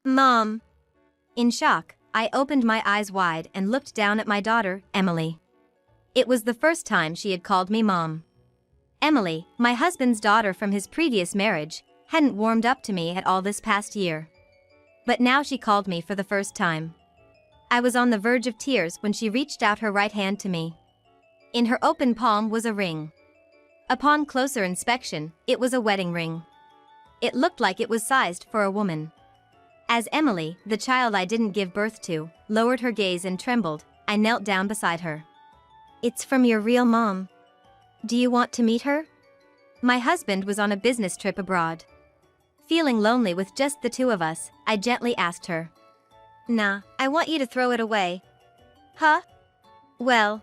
Mom. In shock, I opened my eyes wide and looked down at my daughter, Emily. It was the first time she had called me Mom. Emily, my husband's daughter from his previous marriage, hadn't warmed up to me at all this past year. But now she called me for the first time. I was on the verge of tears when she reached out her right hand to me. In her open palm was a ring. Upon closer inspection, it was a wedding ring. It looked like it was sized for a woman. As Emily, the child I didn't give birth to, lowered her gaze and trembled, I knelt down beside her. "It's from your real mom. Do you want to meet her?" My husband was on a business trip abroad. Feeling lonely with just the two of us, I gently asked her. "Nah, I want you to throw it away." "Huh?" "Well."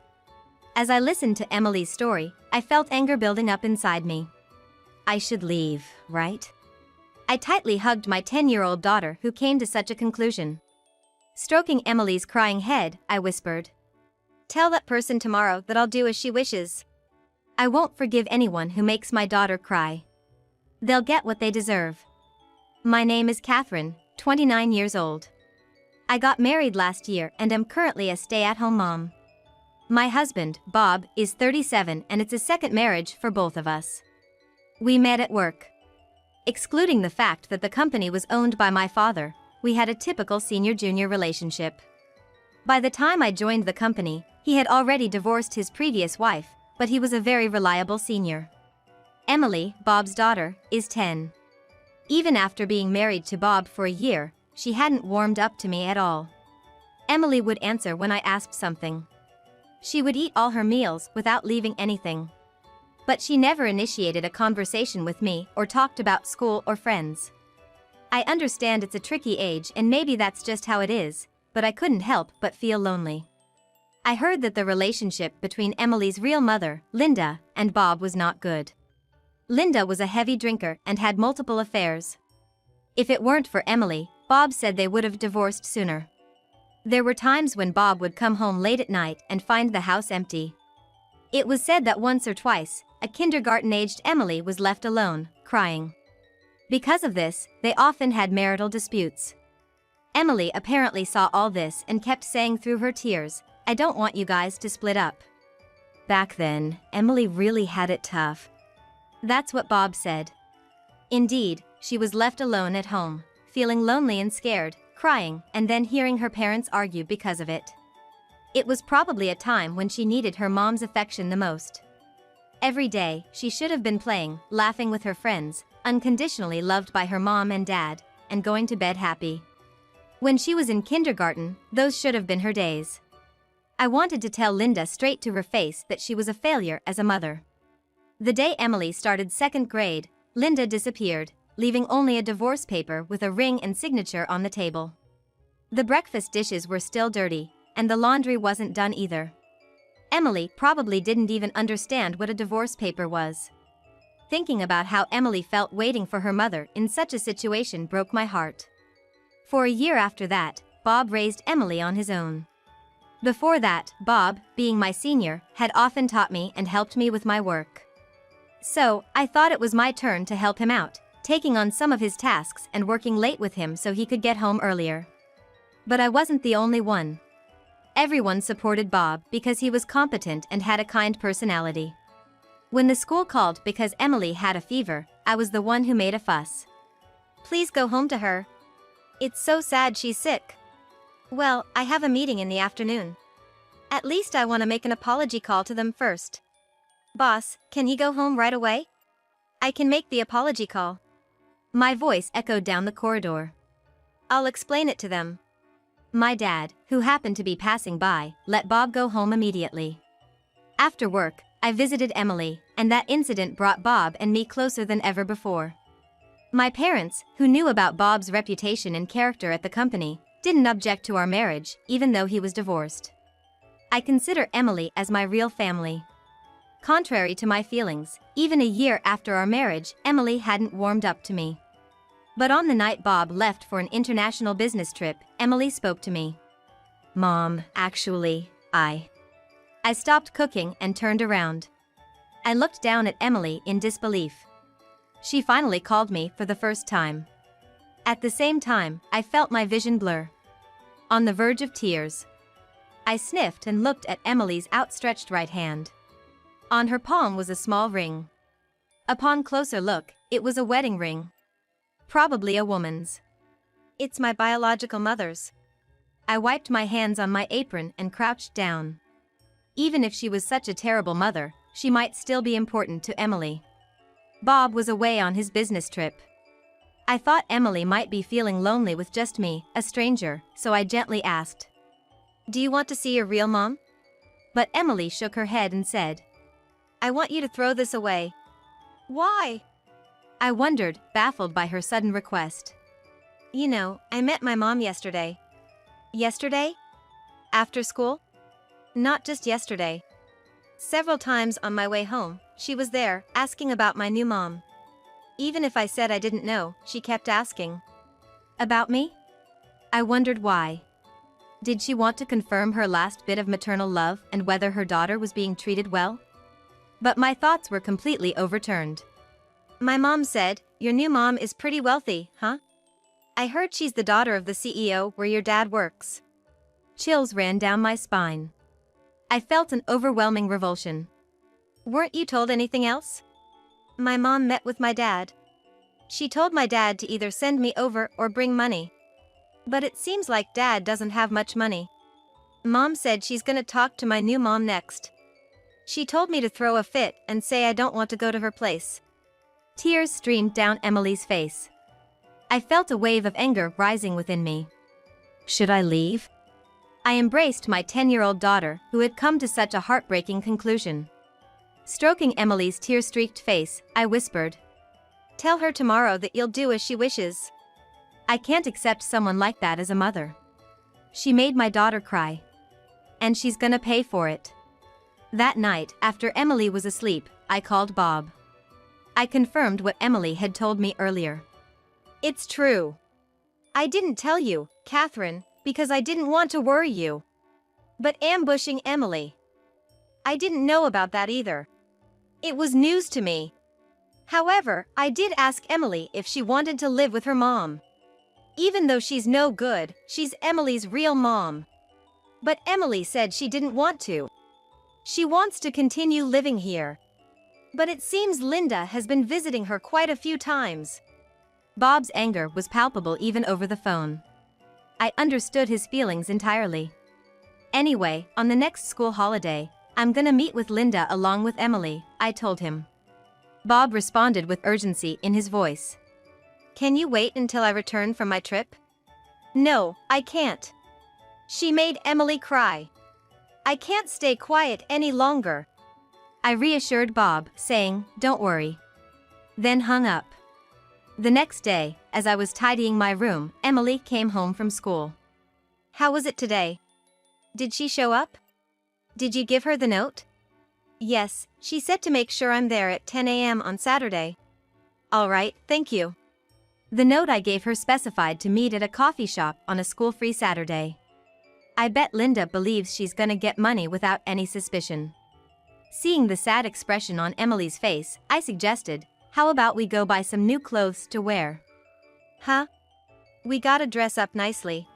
As I listened to Emily's story, I felt anger building up inside me. I should leave, right? I tightly hugged my 10-year-old daughter who came to such a conclusion. Stroking Emily's crying head, I whispered, "Tell that person tomorrow that I'll do as she wishes. I won't forgive anyone who makes my daughter cry. They'll get what they deserve." My name is Catherine, 29 years old. I got married last year and am currently a stay-at-home mom. My husband, Bob, is 37 and it's a second marriage for both of us. We met at work. Excluding the fact that the company was owned by my father, we had a typical senior-junior relationship. By the time I joined the company, he had already divorced his previous wife, but he was a very reliable senior. Emily, Bob's daughter, is 10. Even after being married to Bob for a year, she hadn't warmed up to me at all. Emily would answer when I asked something. She would eat all her meals without leaving anything. But she never initiated a conversation with me or talked about school or friends. I understand it's a tricky age and maybe that's just how it is, but I couldn't help but feel lonely. I heard that the relationship between Emily's real mother, Linda, and Bob was not good. Linda was a heavy drinker and had multiple affairs. If it weren't for Emily, Bob said they would have divorced sooner. There were times when Bob would come home late at night and find the house empty. It was said that once or twice, a kindergarten-aged Emily was left alone, crying. Because of this, they often had marital disputes. Emily apparently saw all this and kept saying through her tears, "I don't want you guys to split up." Back then, Emily really had it tough. That's what Bob said. Indeed, she was left alone at home, feeling lonely and scared, crying, and then hearing her parents argue because of it. It was probably a time when she needed her mom's affection the most. Every day, she should have been playing, laughing with her friends, unconditionally loved by her mom and dad, and going to bed happy. When she was in kindergarten, those should have been her days. I wanted to tell Linda straight to her face that she was a failure as a mother. The day Emily started second grade, Linda disappeared, leaving only a divorce paper with a ring and signature on the table. The breakfast dishes were still dirty, and the laundry wasn't done either. Emily probably didn't even understand what a divorce paper was. Thinking about how Emily felt waiting for her mother in such a situation broke my heart. For a year after that, Bob raised Emily on his own. Before that, Bob, being my senior, had often taught me and helped me with my work. So, I thought it was my turn to help him out, taking on some of his tasks and working late with him so he could get home earlier. But I wasn't the only one. Everyone supported Bob because he was competent and had a kind personality. When the school called because Emily had a fever, I was the one who made a fuss. "Please go home to her. It's so sad she's sick." "Well, I have a meeting in the afternoon. At least I want to make an apology call to them first." "Boss, can he go home right away?" "I can make the apology call." My voice echoed down the corridor. "I'll explain it to them." My dad, who happened to be passing by, let Bob go home immediately. After work, I visited Emily, and that incident brought Bob and me closer than ever before. My parents, who knew about Bob's reputation and character at the company, didn't object to our marriage, even though he was divorced. I consider Emily as my real family. Contrary to my feelings, even a year after our marriage, Emily hadn't warmed up to me. But on the night Bob left for an international business trip, Emily spoke to me. "Mom, actually, I stopped cooking and turned around. I looked down at Emily in disbelief. She finally called me for the first time. At the same time, I felt my vision blur. On the verge of tears. I sniffed and looked at Emily's outstretched right hand. On her palm was a small ring. Upon closer look, it was a wedding ring. Probably a woman's. It's my biological mother's. I wiped my hands on my apron and crouched down. Even if she was such a terrible mother, she might still be important to Emily. Bob was away on his business trip. I thought Emily might be feeling lonely with just me, a stranger, so I gently asked, "Do you want to see your real mom?" But Emily shook her head and said, "I want you to throw this away." "Why?" I wondered, baffled by her sudden request. "You know, I met my mom yesterday." "Yesterday? After school?" "Not just yesterday. Several times on my way home, she was there, asking about my new mom. Even if I said I didn't know, she kept asking. About me? I wondered why. Did she want to confirm her last bit of maternal love and whether her daughter was being treated well? But my thoughts were completely overturned. My mom said, "Your new mom is pretty wealthy, huh? I heard she's the daughter of the CEO where your dad works." Chills ran down my spine. I felt an overwhelming revulsion. "Weren't you told anything else?" "My mom met with my dad. She told my dad to either send me over or bring money. But it seems like dad doesn't have much money. Mom said she's gonna talk to my new mom next. She told me to throw a fit and say I don't want to go to her place." Tears streamed down Emily's face. I felt a wave of anger rising within me. Should I leave? I embraced my 10-year-old daughter, who had come to such a heartbreaking conclusion. Stroking Emily's tear-streaked face, I whispered, "Tell her tomorrow that you'll do as she wishes." I can't accept someone like that as a mother. She made my daughter cry. And she's gonna pay for it. That night, after Emily was asleep, I called Bob. I confirmed what Emily had told me earlier. "It's true. I didn't tell you, Catherine, because I didn't want to worry you. But ambushing Emily. I didn't know about that either. It was news to me. However, I did ask Emily if she wanted to live with her mom. Even though she's no good, she's Emily's real mom. But Emily said she didn't want to. She wants to continue living here. But it seems Linda has been visiting her quite a few times." Bob's anger was palpable even over the phone. I understood his feelings entirely. "Anyway, on the next school holiday, I'm gonna meet with Linda along with Emily," I told him. Bob responded with urgency in his voice. "Can you wait until I return from my trip?" "No, I can't. She made Emily cry. I can't stay quiet any longer." I reassured Bob, saying, "Don't worry." Then hung up. The next day, as I was tidying my room, Emily came home from school. "How was it today? Did she show up? Did you give her the note?" "Yes, she said to make sure I'm there at 10 a.m. on Saturday." "All right, thank you." The note I gave her specified to meet at a coffee shop on a school-free Saturday. I bet Linda believes she's gonna get money without any suspicion. Seeing the sad expression on Emily's face, I suggested, "How about we go buy some new clothes to wear?" "Huh? We gotta dress up nicely.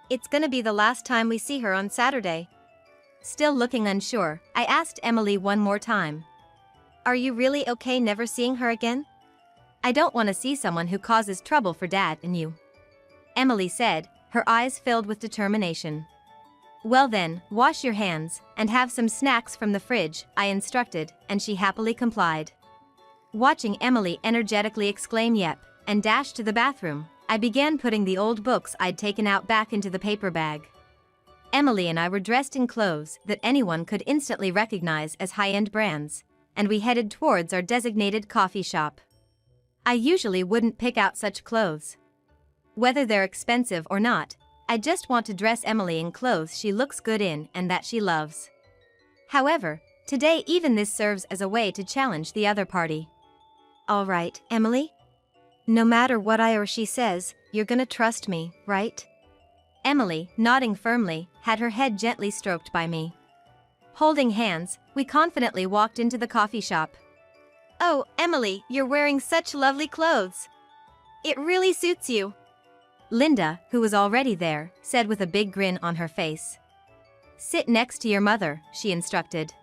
It's gonna be the last time we see her on Saturday." Still looking unsure, I asked Emily one more time. "Are you really okay never seeing her again?" "I don't want to see someone who causes trouble for Dad and you," Emily said, her eyes filled with determination. "Well then, wash your hands, and have some snacks from the fridge," I instructed, and she happily complied. Watching Emily energetically exclaim "Yep," and dash to the bathroom, I began putting the old books I'd taken out back into the paper bag. Emily and I were dressed in clothes that anyone could instantly recognize as high-end brands, and we headed towards our designated coffee shop. I usually wouldn't pick out such clothes. Whether they're expensive or not, I just want to dress Emily in clothes she looks good in and that she loves. However, today even this serves as a way to challenge the other party. "All right, Emily? No matter what I or she says, you're gonna trust me, right?" Emily, nodding firmly, had her head gently stroked by me. Holding hands, we confidently walked into the coffee shop. "Oh, Emily, you're wearing such lovely clothes. It really suits you." Linda, who was already there, said with a big grin on her face. "Sit next to your mother," she instructed.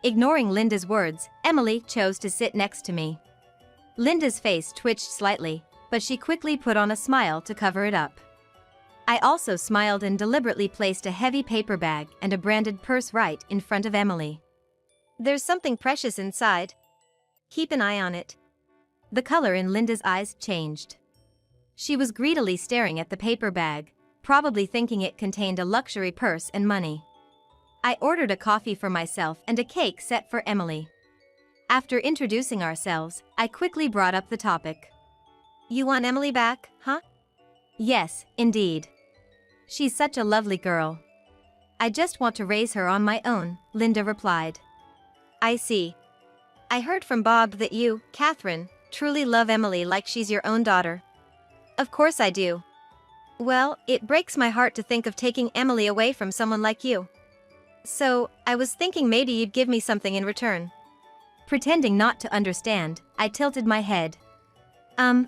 Ignoring Linda's words, Emily chose to sit next to me. Linda's face twitched slightly, but she quickly put on a smile to cover it up. I also smiled and deliberately placed a heavy paper bag and a branded purse right in front of Emily. "There's something precious inside. Keep an eye on it." The color in Linda's eyes changed. She was greedily staring at the paper bag, probably thinking it contained a luxury purse and money. I ordered a coffee for myself and a cake set for Emily. After introducing ourselves, I quickly brought up the topic. "You want Emily back, huh?" "Yes, indeed. She's such a lovely girl. I just want to raise her on my own," Linda replied. "I see. I heard from Bob that you, Catherine, truly love Emily like she's your own daughter." "Of course I do. Well, it breaks my heart to think of taking Emily away from someone like you. So, I was thinking maybe you'd give me something in return." Pretending not to understand, I tilted my head.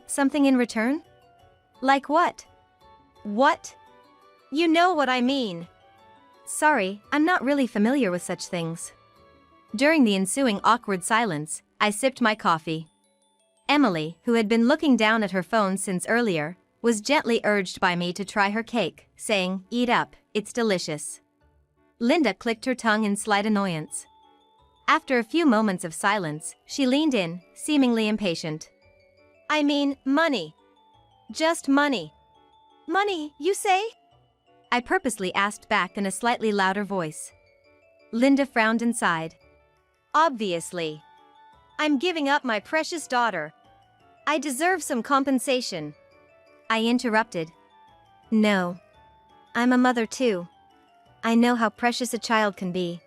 Something in return? Like what?" "What? You know what I mean." "Sorry, I'm not really familiar with such things." During the ensuing awkward silence, I sipped my coffee. Emily, who had been looking down at her phone since earlier, was gently urged by me to try her cake, saying, "Eat up, it's delicious." Linda clicked her tongue in slight annoyance. After a few moments of silence, she leaned in, seemingly impatient. "I mean, money. Just money." "Money, you say?" I purposely asked back in a slightly louder voice. Linda frowned and sighed. "Obviously. I'm giving up my precious daughter. I deserve some compensation." I interrupted. "No. I'm a mother too. I know how precious a child can be.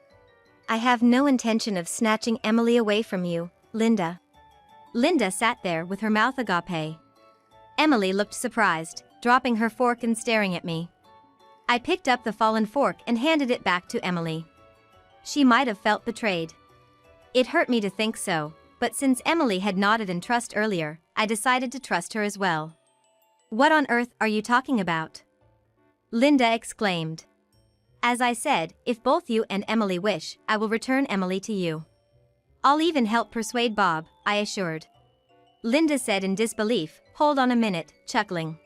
I have no intention of snatching Emily away from you, Linda." Linda sat there with her mouth agape. Emily looked surprised, dropping her fork and staring at me. I picked up the fallen fork and handed it back to Emily. She might have felt betrayed. It hurt me to think so, but since Emily had nodded in trust earlier, I decided to trust her as well. "What on earth are you talking about?" Linda exclaimed. "As I said, if both you and Emily wish, I will return Emily to you. I'll even help persuade Bob," I assured. Linda said in disbelief, "Hold on a minute," chuckling.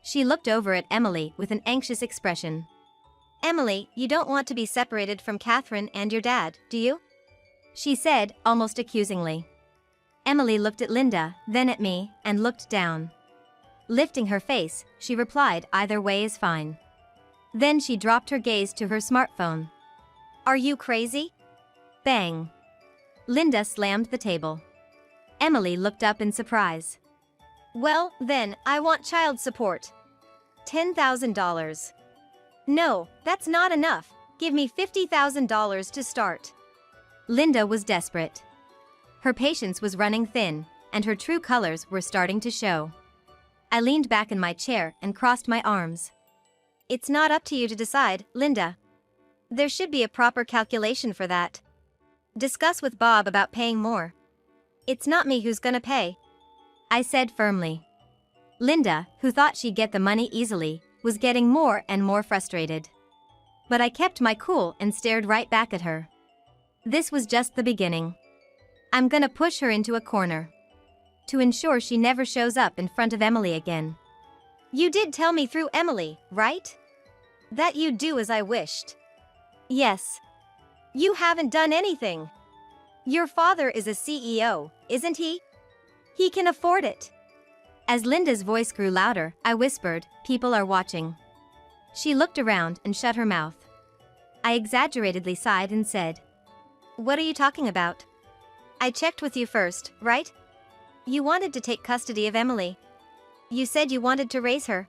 She looked over at Emily with an anxious expression. "Emily, you don't want to be separated from Catherine and your dad, do you?" she said, almost accusingly. Emily looked at Linda, then at me, and looked down. Lifting her face, she replied, "Either way is fine." Then she dropped her gaze to her smartphone. "Are you crazy?" Bang. Linda slammed the table. Emily looked up in surprise. "Well, then, I want child support. $10,000. "No, that's not enough. Give me $50,000 to start." Linda was desperate. Her patience was running thin, and her true colors were starting to show. I leaned back in my chair and crossed my arms. "It's not up to you to decide, Linda. There should be a proper calculation for that. Discuss with Bob about paying more. It's not me who's gonna pay," I said firmly. Linda, who thought she'd get the money easily, was getting more and more frustrated. But I kept my cool and stared right back at her. This was just the beginning. I'm gonna push her into a corner to ensure she never shows up in front of Emily again. "You did tell me through Emily, right? That you'd do as I wished." "Yes." "You haven't done anything. Your father is a CEO, isn't he? He can afford it." As Linda's voice grew louder, I whispered, "People are watching." She looked around and shut her mouth. I exaggeratedly sighed and said, "What are you talking about? I checked with you first, right? You wanted to take custody of Emily. You said you wanted to raise her.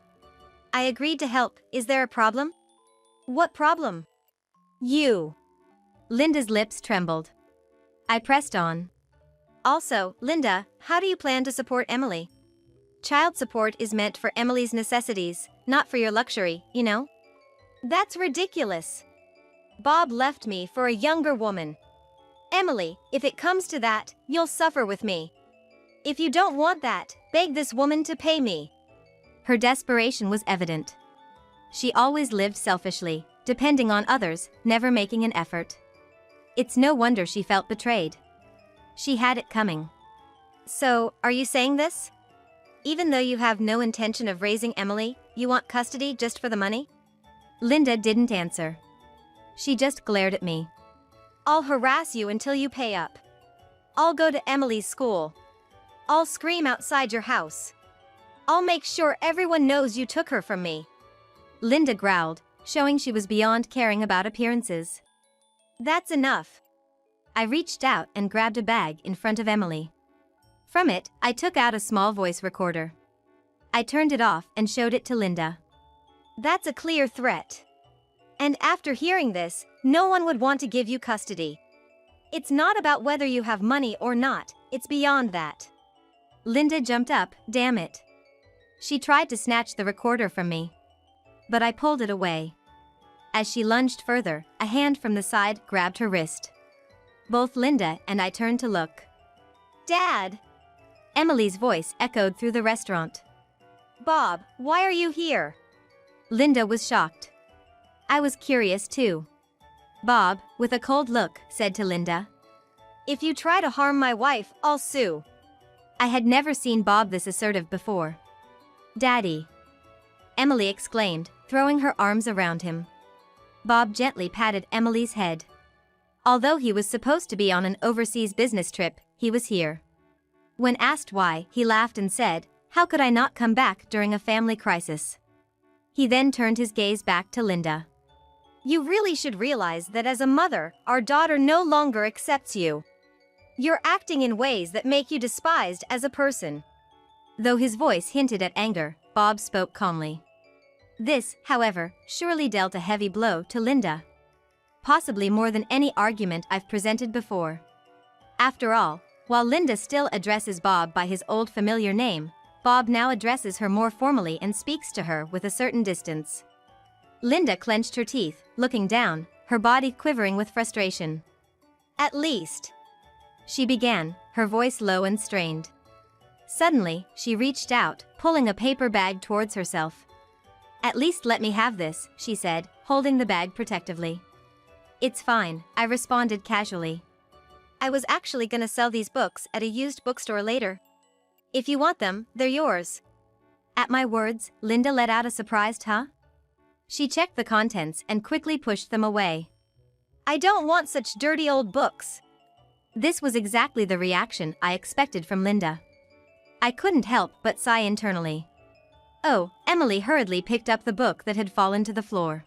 I agreed to help. Is there a problem?" "What problem?" "You." Linda's lips trembled. I pressed on. "Also, Linda, how do you plan to support Emily? Child support is meant for Emily's necessities, not for your luxury, you know?" "That's ridiculous. Bob left me for a younger woman. Emily, if it comes to that, you'll suffer with me. If you don't want that, beg this woman to pay me." Her desperation was evident. She always lived selfishly, depending on others, never making an effort. It's no wonder she felt betrayed. She had it coming. So, are you saying this? Even though you have no intention of raising Emily, you want custody just for the money? Linda didn't answer. She just glared at me. I'll harass you until you pay up. I'll go to Emily's school. I'll scream outside your house. I'll make sure everyone knows you took her from me. Linda growled, showing she was beyond caring about appearances. That's enough. I reached out and grabbed a bag in front of Emily. From it, I took out a small voice recorder. I turned it off and showed it to Linda. That's a clear threat. And after hearing this, no one would want to give you custody. It's not about whether you have money or not, it's beyond that. Linda jumped up, damn it. She tried to snatch the recorder from me. But I pulled it away. As she lunged further, a hand from the side grabbed her wrist. Both Linda and I turned to look. Dad! Emily's voice echoed through the restaurant. Bob, why are you here? Linda was shocked. I was curious too. Bob, with a cold look, said to Linda, if you try to harm my wife, I'll sue. I had never seen Bob this assertive before. Daddy! Emily exclaimed, throwing her arms around him. Bob gently patted Emily's head. Although he was supposed to be on an overseas business trip, he was here. When asked why, he laughed and said, how could I not come back during a family crisis? He then turned his gaze back to Linda. You really should realize that as a mother, our daughter no longer accepts you. You're acting in ways that make you despised as a person. Though his voice hinted at anger, Bob spoke calmly. This, however, surely dealt a heavy blow to Linda. Possibly more than any argument I've presented before. After all, while Linda still addresses Bob by his old familiar name, Bob now addresses her more formally and speaks to her with a certain distance. Linda clenched her teeth, looking down, her body quivering with frustration. At least, she began, her voice low and strained. Suddenly, she reached out, pulling a paper bag towards herself. At least let me have this, she said, holding the bag protectively. It's fine, I responded casually. I was actually gonna sell these books at a used bookstore later. If you want them, they're yours. At my words, Linda let out a surprised huh? She checked the contents and quickly pushed them away. I don't want such dirty old books. This was exactly the reaction I expected from Linda. I couldn't help but sigh internally. Oh, Emily hurriedly picked up the book that had fallen to the floor.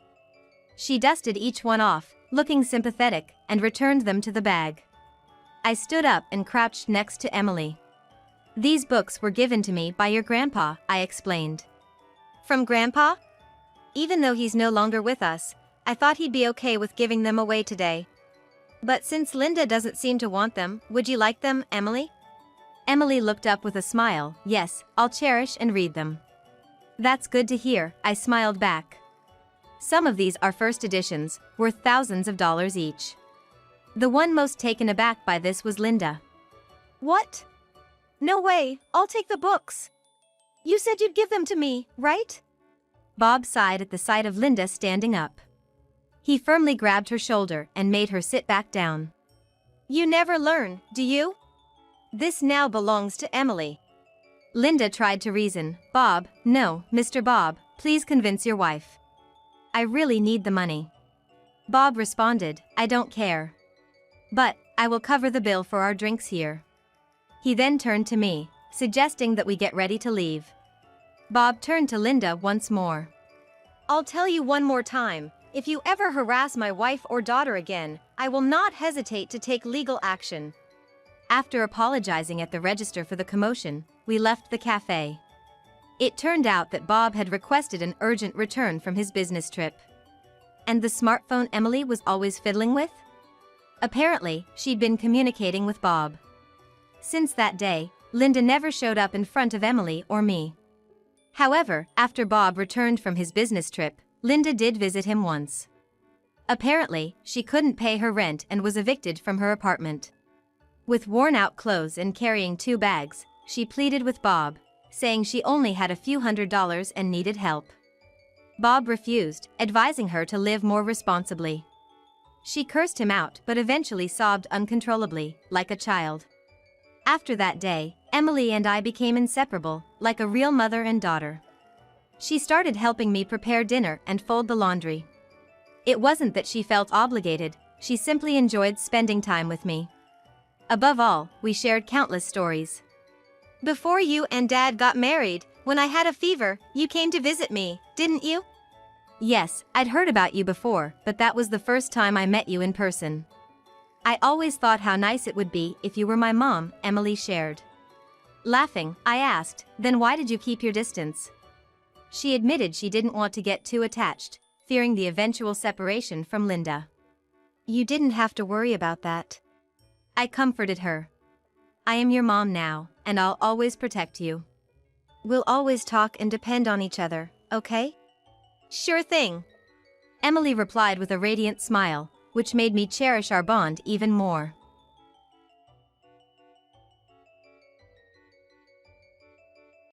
She dusted each one off, looking sympathetic, and returned them to the bag. I stood up and crouched next to Emily. These books were given to me by your grandpa, I explained. From Grandpa? Even though he's no longer with us, I thought he'd be okay with giving them away today. But since Linda doesn't seem to want them, would you like them, Emily? Emily looked up with a smile. Yes, I'll cherish and read them. That's good to hear, I smiled back. Some of these are first editions, worth thousands of dollars each. The one most taken aback by this was Linda. What? No way, I'll take the books. You said you'd give them to me, right? Bob sighed at the sight of Linda standing up. He firmly grabbed her shoulder and made her sit back down. You never learn, do you? This now belongs to Emily. Linda tried to reason. Bob, no, Mr. Bob, please convince your wife. I really need the money. Bob responded, I don't care. But, I will cover the bill for our drinks here. He then turned to me, suggesting that we get ready to leave. Bob turned to Linda once more. I'll tell you one more time, if you ever harass my wife or daughter again, I will not hesitate to take legal action. After apologizing at the register for the commotion, we left the cafe. It turned out that Bob had requested an urgent return from his business trip. And the smartphone Emily was always fiddling with? Apparently, she'd been communicating with Bob. Since that day, Linda never showed up in front of Emily or me. However, after Bob returned from his business trip, Linda did visit him once. Apparently, she couldn't pay her rent and was evicted from her apartment. With worn-out clothes and carrying 2 bags, she pleaded with Bob, saying she only had a few $100s and needed help. Bob refused, advising her to live more responsibly. She cursed him out but eventually sobbed uncontrollably, like a child. After that day, Emily and I became inseparable, like a real mother and daughter. She started helping me prepare dinner and fold the laundry. It wasn't that she felt obligated, she simply enjoyed spending time with me. Above all, we shared countless stories. Before you and Dad got married, when I had a fever, you came to visit me, didn't you? Yes, I'd heard about you before, but that was the first time I met you in person. I always thought how nice it would be if you were my mom, Emily shared. Laughing, I asked, then why did you keep your distance? She admitted she didn't want to get too attached, fearing the eventual separation from Linda. You didn't have to worry about that. I comforted her. I am your mom now, and I'll always protect you. We'll always talk and depend on each other, okay? Sure thing. Emily replied with a radiant smile, which made me cherish our bond even more.